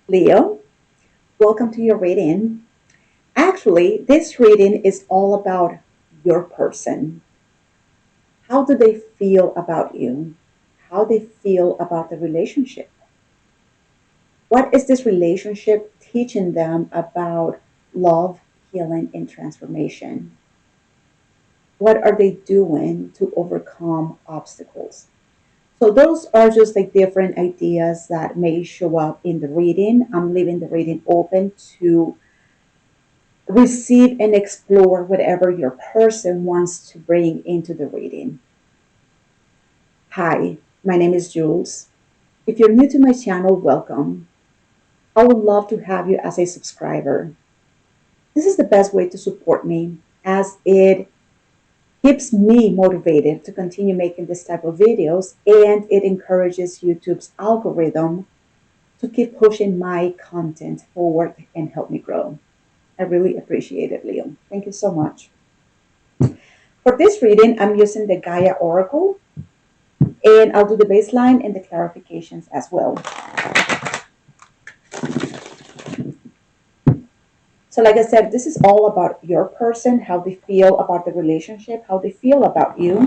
Leo, welcome to your reading. Actually, this reading is all about your person. How do they feel about you? How they feel about the relationship? What is this relationship teaching them about love, healing, and transformation? What are they doing to overcome obstacles? So those are just like different ideas that may show up in the reading. I'm leaving the reading open to receive and explore whatever your person wants to bring into the reading. Hi, my name is Jules. If you're new to my channel, welcome. I would love to have you as a subscriber. This is the best way to support me as it keeps me motivated to continue making this type of videos, and it encourages YouTube's algorithm to keep pushing my content forward and help me grow. I really appreciate it, Leo. Thank you so much. For this reading, I'm using the Gaia Oracle, and I'll do the baseline and the clarifications as well. So like I said, this is all about your person, how they feel about the relationship, how they feel about you.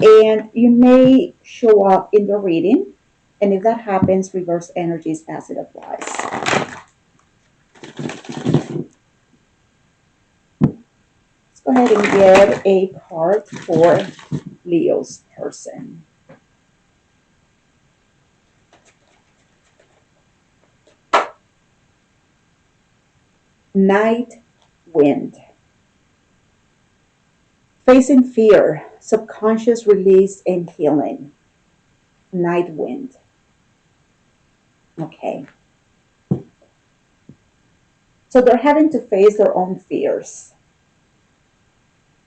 And you may show up in the reading, and if that happens, reverse energies as it applies. Let's go ahead and get a card for Leo's person. Night Wind. Facing fear, subconscious release and healing. Night Wind. Okay. So they're having to face their own fears.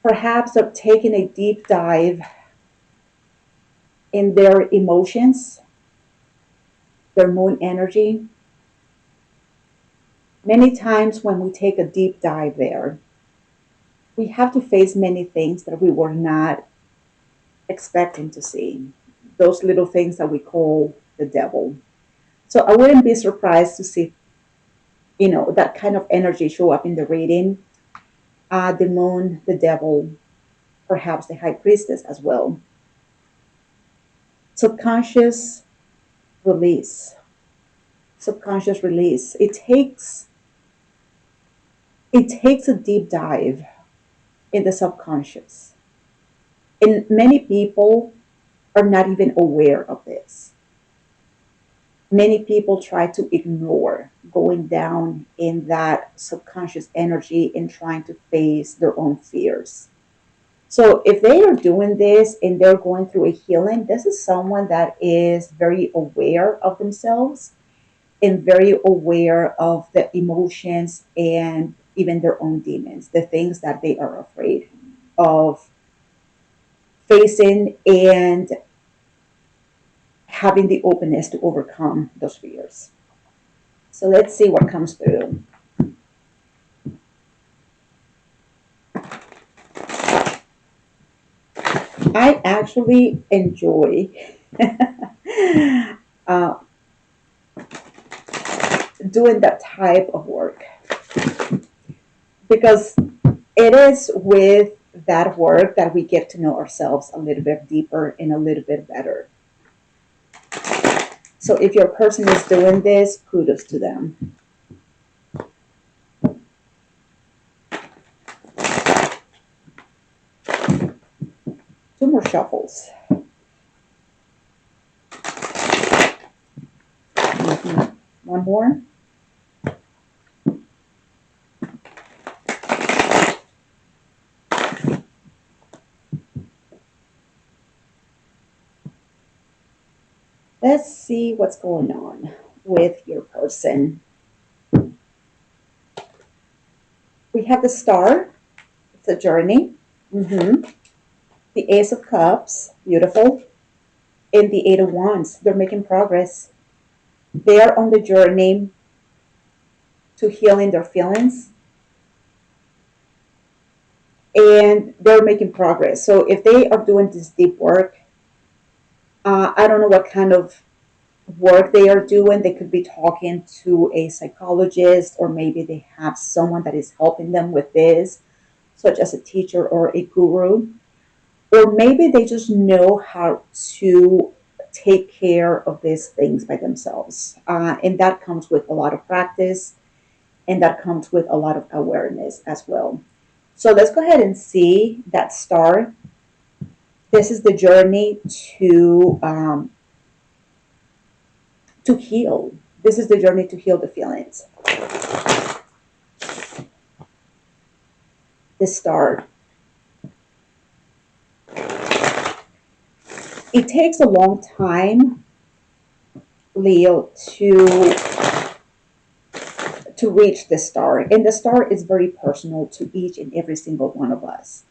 Perhaps they're taking a deep dive in their emotions, their moon energy. Many times when we take a deep dive there, we have to face many things that we were not expecting to see. Those little things that we call the devil. So I wouldn't be surprised to see, that kind of energy show up in the reading. The moon, the devil, perhaps the high priestess as well. Subconscious release. Subconscious release. It takes a deep dive in the subconscious. And many people are not even aware of this. Many people try to ignore going down in that subconscious energy and trying to face their own fears. So if they are doing this and they're going through a healing, this is someone that is very aware of themselves and very aware of the emotions and even their own demons, the things that they are afraid of facing and having the openness to overcome those fears. So let's see what comes through. I actually enjoy uh, doing that type of work because it is with that work that we get to know ourselves a little bit deeper and a little bit better. So if your person is doing this, kudos to them. Two more shuffles. One more. Let's see what's going on with your person. We have the Star. It's a journey. The Ace of Cups. Beautiful. And the Eight of Wands. They're making progress. They are on the journey to healing their feelings. And they're making progress. So if they are doing this deep work, I don't know what kind of work they are doing. They could be talking to a psychologist, or maybe they have someone that is helping them with this, such as a teacher or a guru. Or maybe they just know how to take care of these things by themselves. And that comes with a lot of practice, and that comes with a lot of awareness as well. So let's go ahead and see that star. This is the journey to heal. This is the journey to heal the feelings. The star. It takes a long time, Leo, to reach the star. And the star is very personal to each and every single one of us.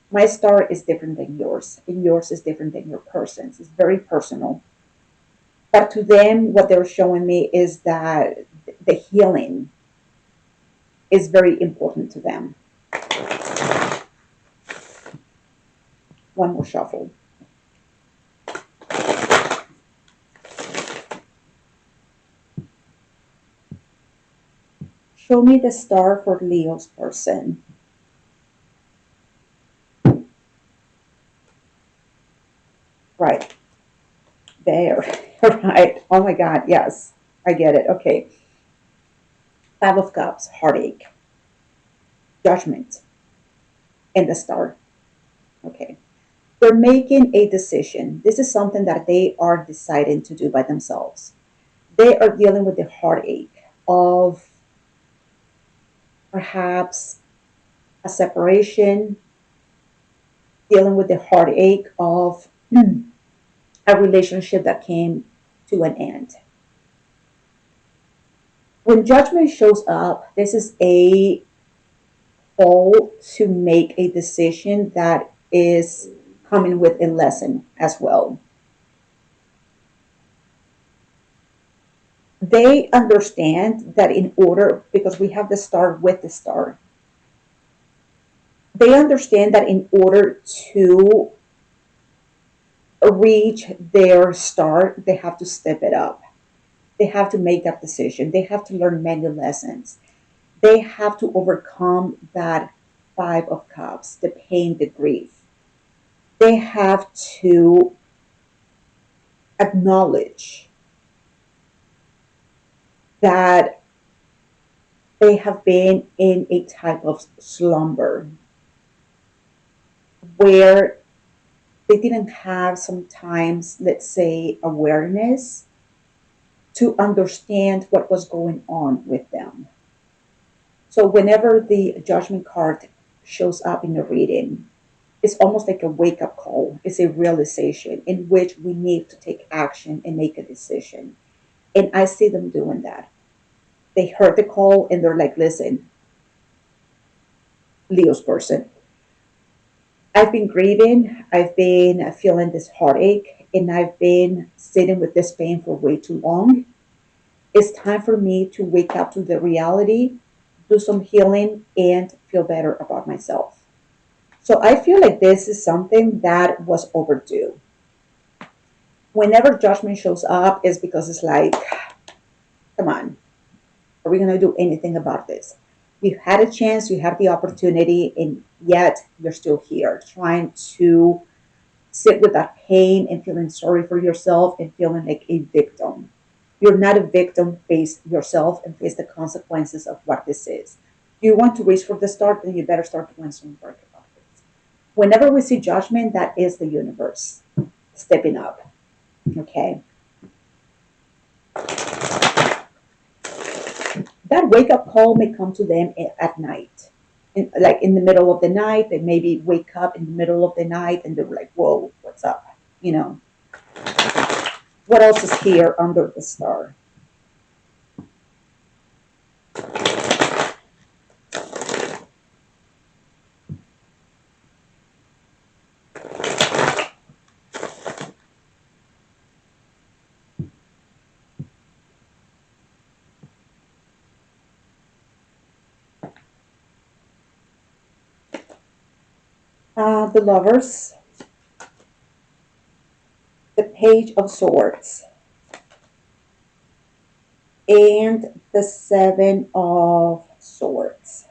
My star is different than yours, and yours is different than your person's. It's very personal. But to them, what they're showing me is that the healing is very important to them. One more shuffle. Show me the star for Leo's person. Right. There. Right. Oh my God. Yes. I get it. Okay. Five of Cups, heartache, judgment, and the star. Okay. They're making a decision. This is something that they are deciding to do by themselves. They are dealing with the heartache of perhaps a separation, dealing with the heartache of a relationship that came to an end. When judgment shows up, this is a call to make a decision that is coming with a lesson as well. They understand that in order, because we have the star with the star, they understand that in order to reach their star, they have to step it up. They have to make that decision. They have to learn many lessons. They have to overcome that Five of Cups, the pain, the grief. They have to acknowledge that they have been in a type of slumber where they didn't have sometimes, let's say, awareness to understand what was going on with them. So whenever the judgment card shows up in the reading, it's almost like a wake up call. It's a realization in which we need to take action and make a decision. And I see them doing that. They heard the call and they're like, listen, Leo's person, I've been grieving, I've been feeling this heartache, and I've been sitting with this pain for way too long. It's time for me to wake up to the reality, do some healing, and feel better about myself. So I feel like this is something that was overdue. Whenever judgment shows up, is because it's like, come on, are we going to do anything about this? You had a chance, you had the opportunity, and yet you're still here trying to sit with that pain and feeling sorry for yourself and feeling like a victim. You're not a victim. Face yourself and face the consequences of what this is. You want to reach for the start, then you better start doing some work about it. Whenever we see judgment, that is the universe stepping up. Okay. That wake up call may come to them at night. Like in the middle of the night, they maybe wake up in the middle of the night and they're like, whoa, what's up? You know, what else is here under the star? The lovers, the page of swords, and the Seven of Swords.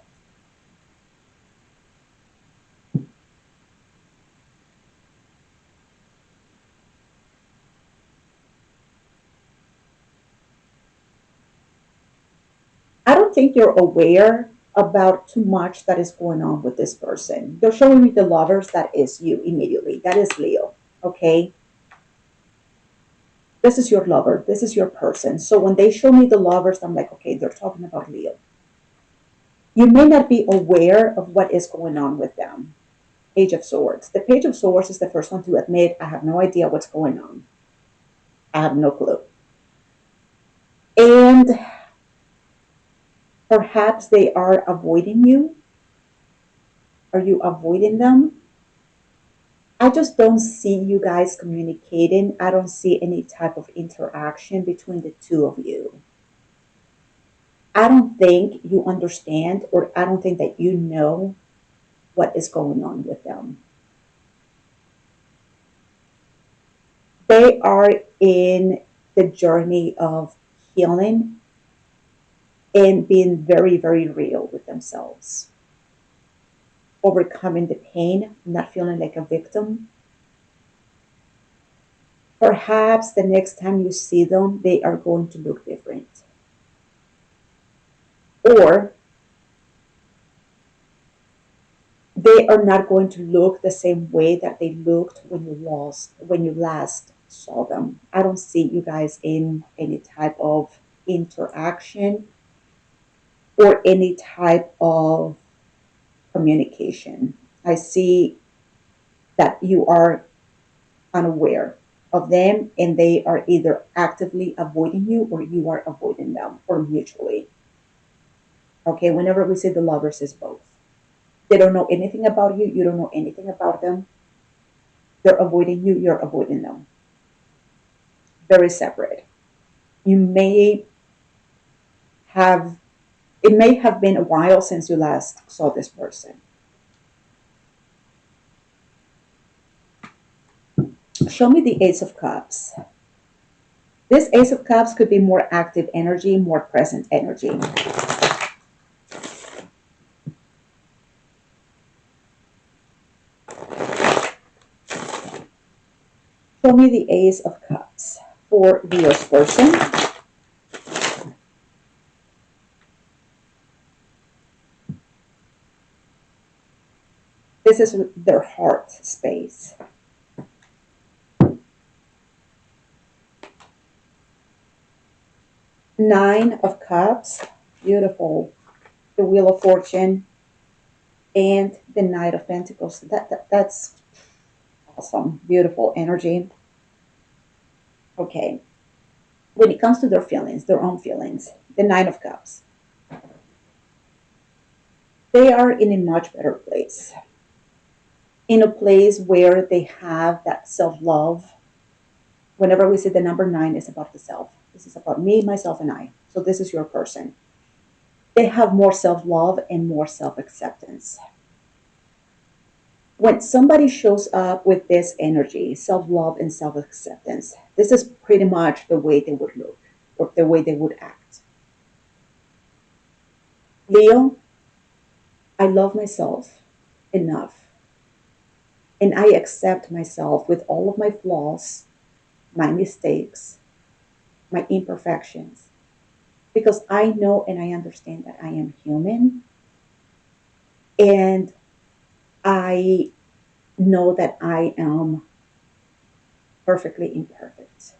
I don't think you're aware about too much that is going on with this person. They're showing me the lovers, that is you immediately. That is Leo. Okay. This is your lover. This is your person. So when they show me the lovers, I'm like, okay, they're talking about Leo. You may not be aware of what is going on with them. Page of Swords. The Page of Swords is the first one to admit, I have no idea what's going on. I have no clue. And perhaps they are avoiding you. Are you avoiding them? I just don't see you guys communicating. I don't see any type of interaction between the two of you. I don't think you understand, or I don't think that you know what is going on with them. They are in the journey of healing and being very, very real with themselves, overcoming the pain, not feeling like a victim. Perhaps the next time you see them, they are going to look different. Or they are not going to look the same way that they looked when you last saw them. I don't see you guys in any type of interaction or any type of communication. I see that you are unaware of them and they are either actively avoiding you or you are avoiding them, or mutually. Okay, whenever we say the lovers is both. They don't know anything about you, you don't know anything about them. They're avoiding you, you're avoiding them. Very separate. You may have, it may have been a while since you last saw this person. Show me the Ace of Cups. This Ace of Cups could be more active energy, more present energy. Show me the Ace of Cups for Leo's person. This is their heart space. Nine of Cups, beautiful. The Wheel of Fortune and the Knight of Pentacles. That's awesome, beautiful energy. Okay, when it comes to their feelings, their own feelings, the Nine of Cups, they are in a much better place. In a place where they have that self love. Whenever we say the number nine is about the self, this is about me, myself, and I. So this is your person. They have more self love and more self acceptance. When somebody shows up with this energy, self love and self acceptance, this is pretty much the way they would look or the way they would act. Leo, I love myself enough and I accept myself with all of my flaws, my mistakes, my imperfections, because I know and I understand that I am human and I know that I am perfectly imperfect.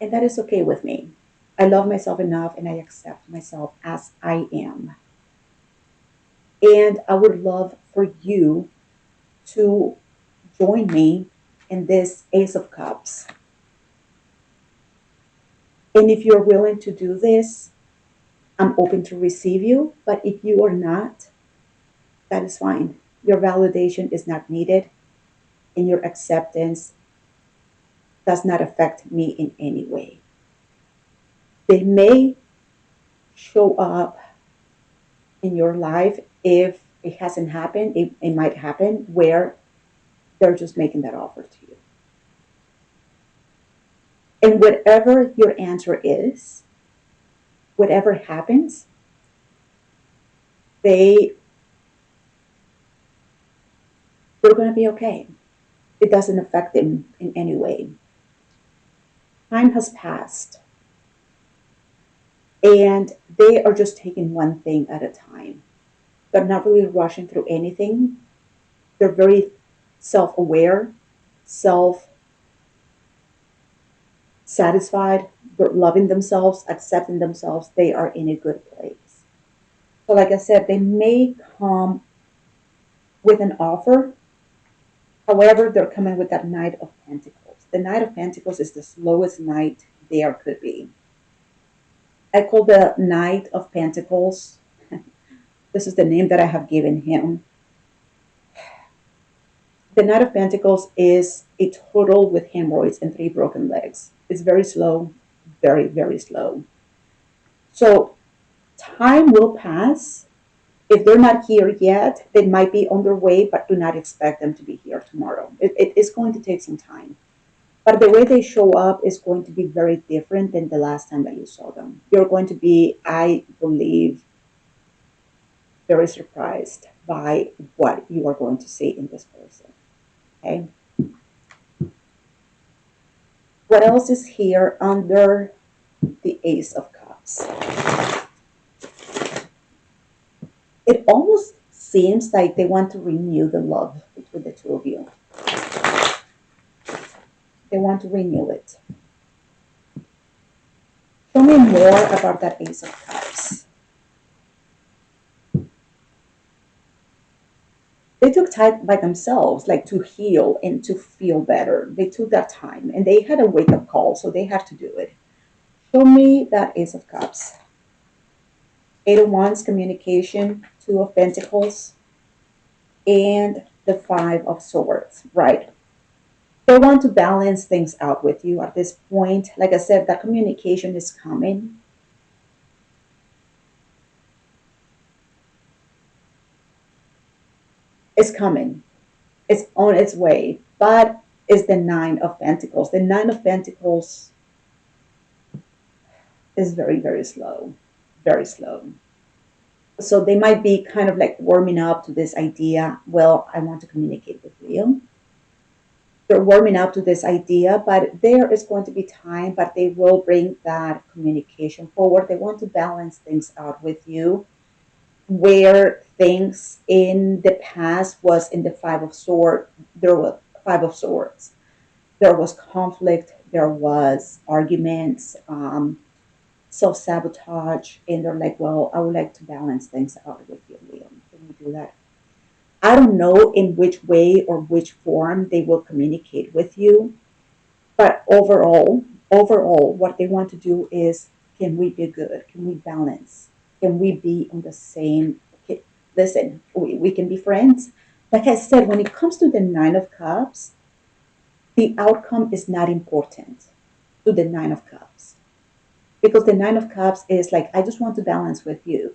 And that is okay with me. I love myself enough and I accept myself as I am. And I would love for you to join me in this Ace of Cups. And if you're willing to do this, I'm open to receive you. But if you are not, that is fine. Your validation is not needed, and your acceptance does not affect me in any way. They may show up in your life if it hasn't happened. It might happen where they're just making that offer to you. And whatever your answer is, whatever happens, they they're going to be okay. It doesn't affect them in any way. Time has passed, and they are just taking one thing at a time. They're not really rushing through anything. They're very self aware, self satisfied, they're loving themselves, accepting themselves. They are in a good place. So, like I said, they may come with an offer. However, they're coming with that Knight of Pentacles. The Knight of Pentacles is the slowest knight there could be. I call the Knight of Pentacles, this is the name that I have given him. The Knight of Pentacles is a turtle with hemorrhoids and three broken legs. It's very slow, very, very slow. So time will pass. If they're not here yet, they might be on their way, but do not expect them to be here tomorrow. It is going to take some time. But the way they show up is going to be very different than the last time that you saw them. You're going to be, I believe, very surprised by what you are going to see in this person. Okay. What else is here under the Ace of Cups? It almost seems like they want to renew the love between the two of you. They want to renew it. Tell me more about that Ace of Cups. They took time by themselves, like to heal and to feel better. They took that time and they had a wake up call, so they have to do it. Show me that Ace of Cups. Eight of Wands, communication, Two of Pentacles, and the Five of Swords. Right. They want to balance things out with you at this point. Like I said, that communication is coming. It's coming. It's on its way. But it's the Nine of Pentacles. The Nine of Pentacles is very, very slow. Very slow. So they might be kind of like warming up to this idea. Well, I want to communicate with you. They're warming up to this idea, but there is going to be time, but they will bring that communication forward. They want to balance things out with you, where things in the past was in the Five of Swords. There was Five of Swords. There was conflict. There was arguments, self-sabotage, and they're like, well, I would like to balance things out with you, Liam. Can we do that? I don't know in which way or which form they will communicate with you, but overall, what they want to do is, can we be good? Can we balance? Can we be on the same? Okay, listen, we can be friends. Like I said, when it comes to the Nine of Cups, the outcome is not important to the Nine of Cups, because the Nine of Cups is like, I just want to balance with you.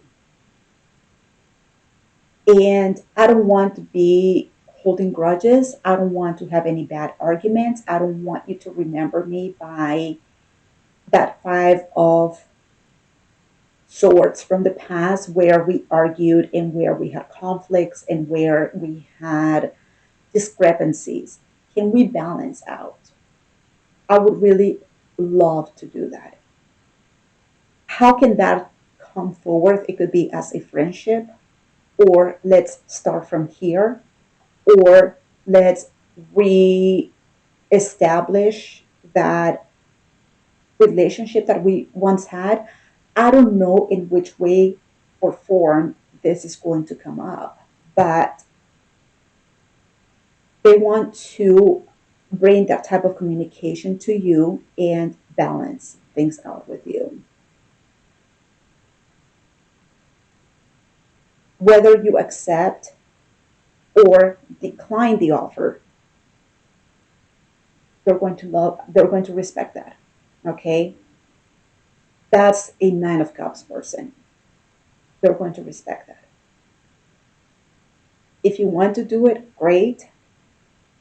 And I don't want to be holding grudges. I don't want to have any bad arguments. I don't want you to remember me by that Five of Swords from the past, where we argued and where we had conflicts and where we had discrepancies. Can we balance out? I would really love to do that. How can that come forward? It could be as a friendship, or let's start from here, or let's re-establish that relationship that we once had. I don't know in which way or form this is going to come up, but they want to bring that type of communication to you and balance things out with you. Whether you accept or decline the offer, they're going to respect that. Okay? That's a Nine of Cups person. They're going to respect that. If you want to do it, great.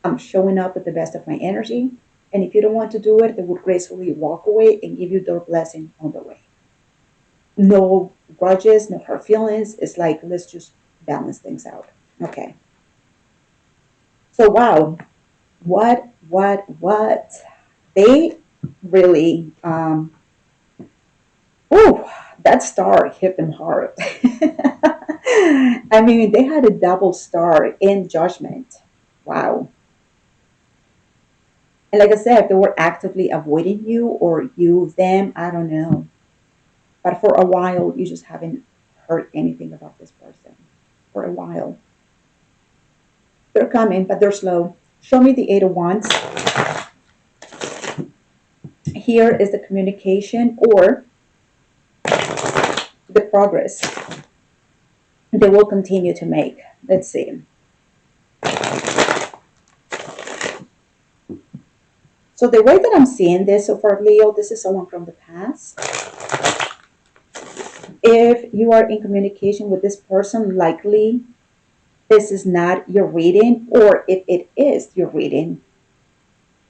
I'm showing up with the best of my energy. And if you don't want to do it, they would gracefully walk away and give you their blessing on the way. No grudges, no hurt feelings. It's like, let's just balance things out. Okay. So, wow. What? They really, oh, that star hit them hard. I mean, they had a double star in Judgment. Wow. And like I said, they were actively avoiding you or you them. I don't know. But for a while, you just haven't heard anything about this person. For a while. They're coming, but they're slow. Show me the Eight of Wands. Here is the communication or the progress they will continue to make. Let's see. So the way that I'm seeing this, so for Leo, this is someone from the past. If you are in communication with this person, likely this is not your reading, or if it is your reading,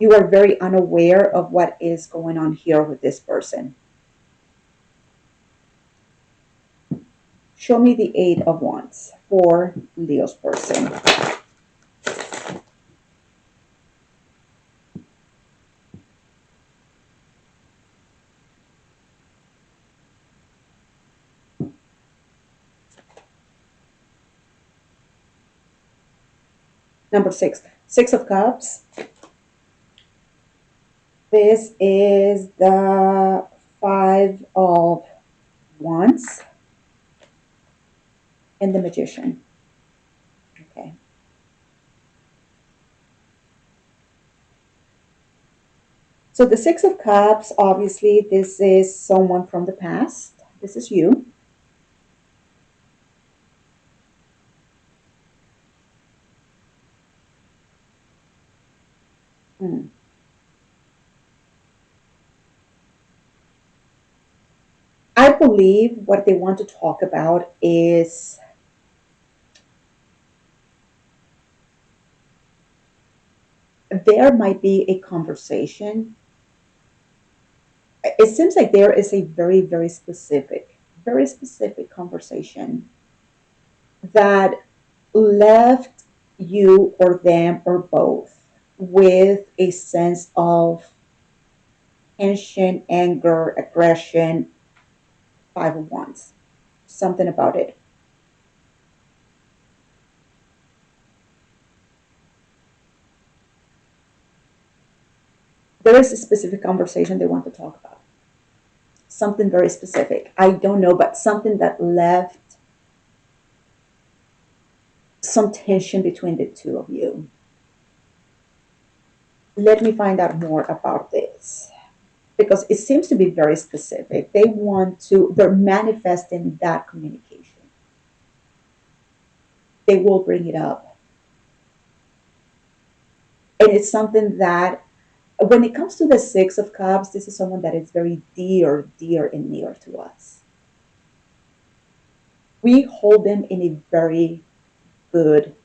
you are very unaware of what is going on here with this person. Show me the Eight of Wands for Leo's person. Number six, Six of Cups. This is the Five of Wands and the Magician. Okay. So the Six of Cups, obviously, this is someone from the past. This is you. Hmm. I believe what they want to talk about is there might be a conversation. It seems like there is a very specific conversation that left you or them or both with a sense of tension, anger, aggression, Five of Wands. Something about it. There is a specific conversation they want to talk about. Something very specific. I don't know, but something that left some tension between the two of you. Let me find out more about this because it seems to be very specific. They're manifesting that communication. They will bring it up. And it's something that, when it comes to the Six of Cups, this is someone that is very dear and near to us. We hold them in a very good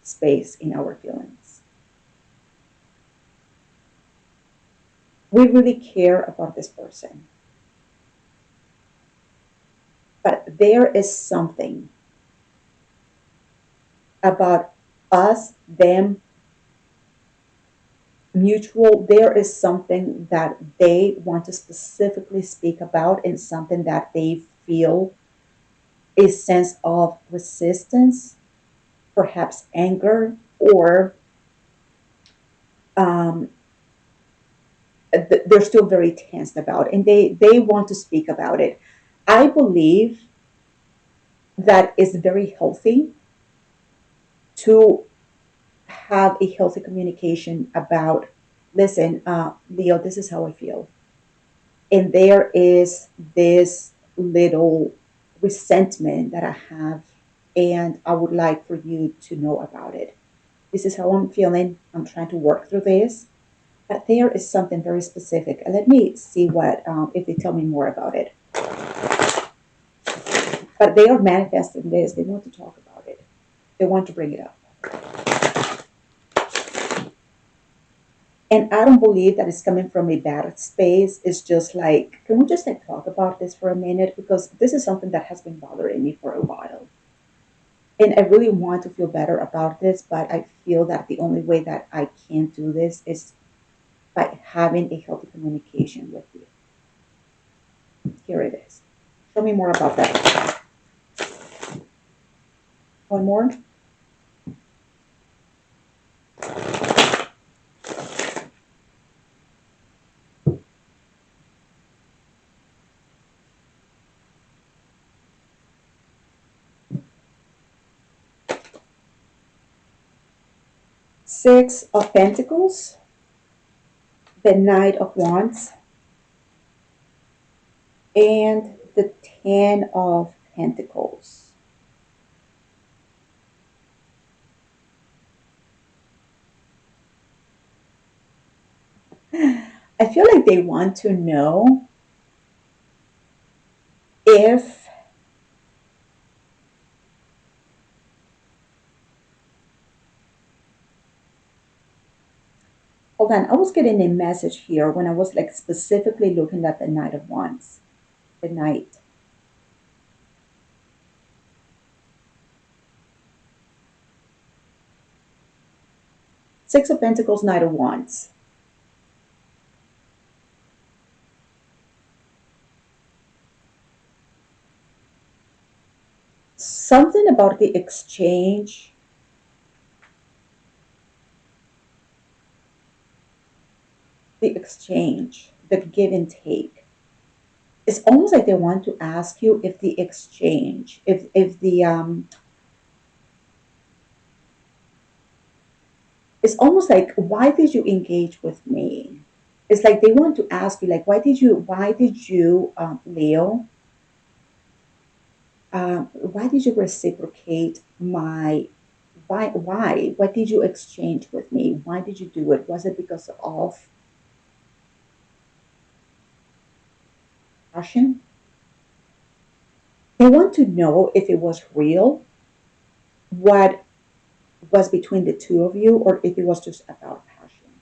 space in our feelings. We really care about this person. But there is something about us, them, mutual. There is something that they want to specifically speak about and something that they feel a sense of resistance, perhaps anger, or um, they're still very tense about it, and they want to speak about it. I believe that it's very healthy to have a healthy communication about, listen, Leo, this is how I feel. And there is this little resentment that I have, and I would like for you to know about it. This is how I'm feeling. I'm trying to work through this. But there is something very specific. Let me see what if they tell me more about it. But they are manifesting this. They want to talk about it. They want to bring it up. And I don't believe that it's coming from a bad space. It's just like, can we just like talk about this for a minute? Because this is something that has been bothering me for a while. And I really want to feel better about this, but I feel that the only way that I can do this is by having a healthy communication with you. Here it is. Tell me more about that. One more. Six of Pentacles, the Knight of Wands, and the Ten of Pentacles. I feel like they want to know if, hold on, I was getting a message here when I was like specifically looking at the Knight of Wands, the Knight. Six of Pentacles, Knight of Wands. Something about the give and take. It's almost like they want to ask you if the exchange, if the it's almost like, why did you engage with me? It's like they want to ask you, like, why did you, Leo, why did you reciprocate my, why did you exchange with me? Why did you do it? Was it because of passion? They want to know if it was real, what was between the two of you, or if it was just about passion.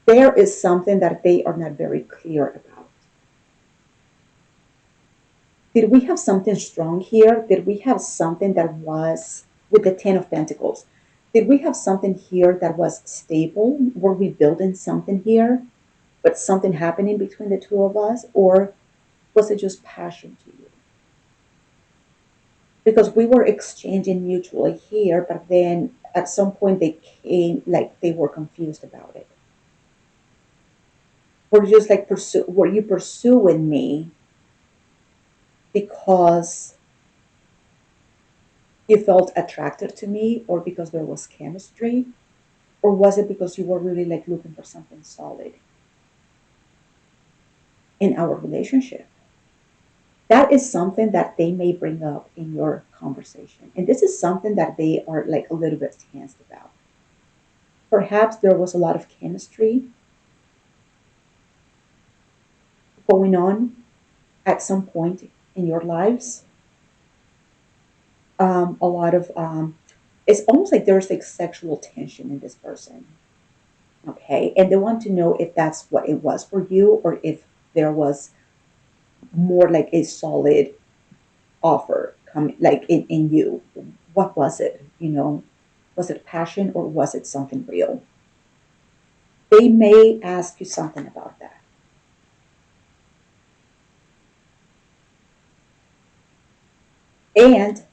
There is something that they are not very clear about. Did we have something strong here? Did we have something that was with the Ten of Pentacles? Did we have something here that was stable? Were we building something here, but something happening between the two of us? Or was it just passion to you? Because we were exchanging mutually here, but then at some point they came, like they were confused about it. Were you pursuing me because you felt attracted to me, or because there was chemistry, or was it because you were really like looking for something solid in our relationship? That is something that they may bring up in your conversation, and this is something that they are like a little bit tense about. Perhaps there was a lot of chemistry going on at some point in your lives. A lot of it's almost like there's like sexual tension in this person. Okay, and they want to know if that's what it was for you, or if there was more like a solid offer coming like in you. What was it? Was it passion, or was it something real? They may ask you something about that. And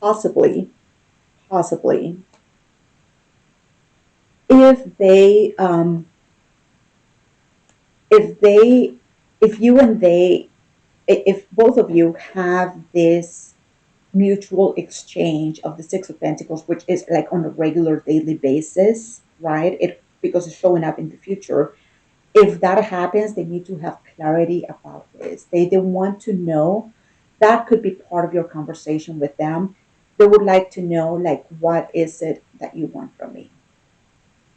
possibly, possibly, if they if they if you and they if both of you have this mutual exchange of the Six of Pentacles, which is like on a regular daily basis, right? It because it's showing up in the future. If that happens, they need to have clarity about this. They want to know. That could be part of your conversation with them. They would like to know, like, what is it that you want from me?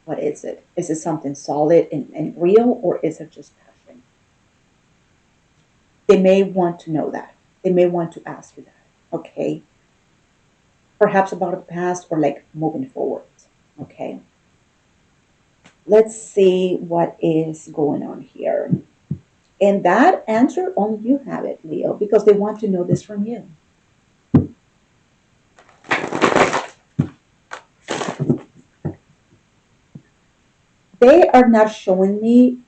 What is it? Is it something solid and real, or is it just passion? They may want to know that. They may want to ask you that. Okay. perhaps about the past or like moving forward. Okay, let's see what is going on here. And that answer, only you have it, Leo, because they want to know this from you. They are not showing me,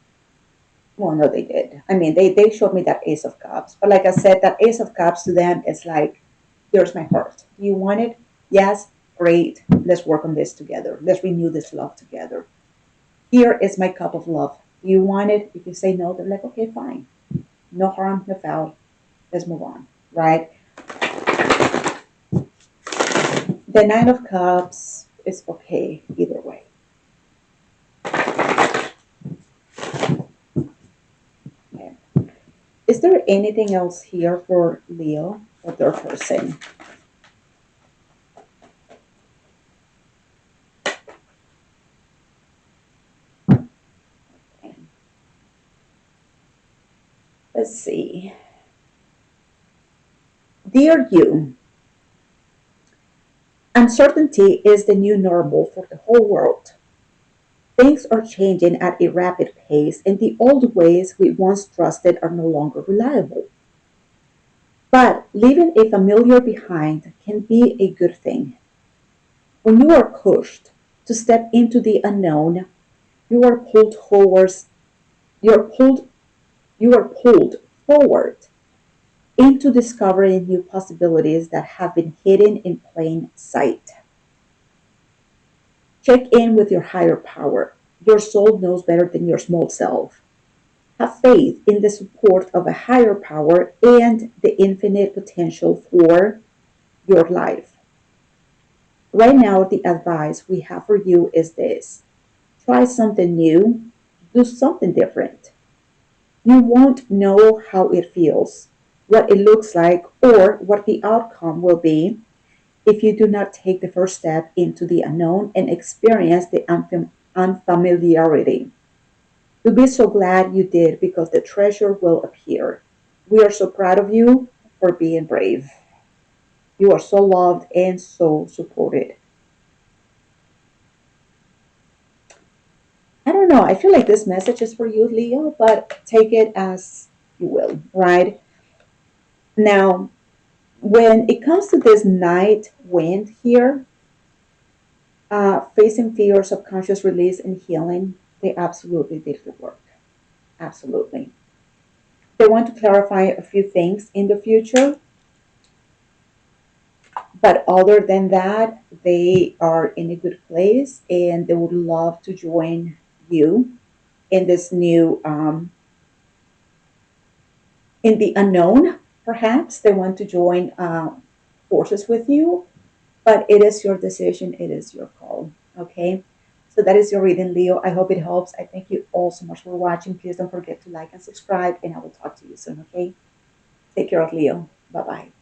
well, no, they did. I mean, they showed me that Ace of Cups. But like I said, that Ace of Cups to them is like, here's my heart. Do you want it? Yes, great. Let's work on this together. Let's renew this love together. Here is my cup of love. Do you want it? If you say no, they're like, okay, fine. No harm, no foul. Let's move on, right? The Nine of Cups is okay either way. Okay. Is there anything else here for Leo or their person? Okay. Let's see. Dear you, uncertainty is the new normal for the whole world. Things are changing at a rapid pace, and the old ways we once trusted are no longer reliable. But leaving a familiar behind can be a good thing. When you are pushed to step into the unknown, you are pulled towards you are pulled you are pulled forward into discovering new possibilities that have been hidden in plain sight. Check in with your higher power. Your soul knows better than your small self. Have faith in the support of a higher power and the infinite potential for your life. Right now, the advice we have for you is this: try something new, do something different. You won't know how it feels, what it looks like, or what the outcome will be if you do not take the first step into the unknown and experience the unfamiliarity. You'll be so glad you did because the treasure will appear. We are so proud of you for being brave. You are so loved and so supported. I don't know. I feel like this message is for you, Leo, but take it as you will, right? Now, when it comes to this night wind here, facing fear, subconscious release, and healing, they absolutely did the work. Absolutely. They want to clarify a few things in the future, but other than that, they are in a good place and they would love to join you in this new, in the unknown, perhaps. They want to join forces with you, but it is your decision, it is your call. Okay. So that is your reading, Leo. I hope it helps. I thank you all so much for watching. Please don't forget to like and subscribe, and I will talk to you soon. Okay. Take care of Leo. Bye bye.